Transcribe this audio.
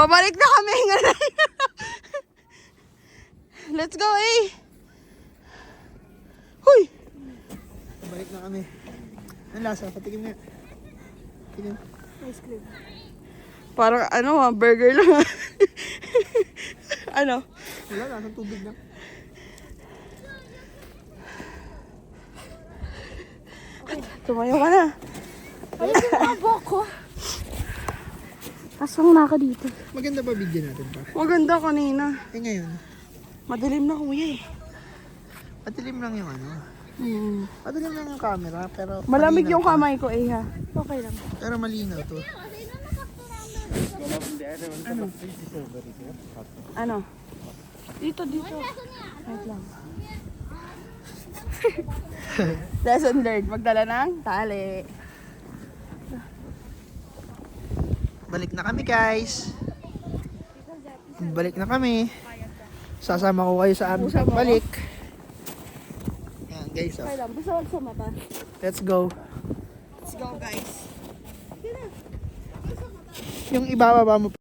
Pabalik na kami. Let's go, eh. Huy! Balik na kami. Ang lasa, patikim nga. Tingin. Ice cream. Parang burger lang. Ano? Wala, lasang tubig lang. Tumayo ka na. Ayun yung mga buhok ko. Aswang na ako dito. Maganda ba video natin pa? Maganda kanina. Eh ngayon, Madilim na kuya eh. madilim lang yung ano. Hmm. Madilim lang yung camera, pero Malamig malinaw yung to. kamay ko eh ha. Okay lang. Pero malinaw to. Ano? Dito. Wait lang. Lesson learned. Magdala ng tali. Balik na kami guys. Balik na kami. Sasama ko kayo sa aming Usap mo balik. Yan guys, oh. Okay lang. Basta wag sa mata. Let's go. Let's go guys. Yung ibababa mo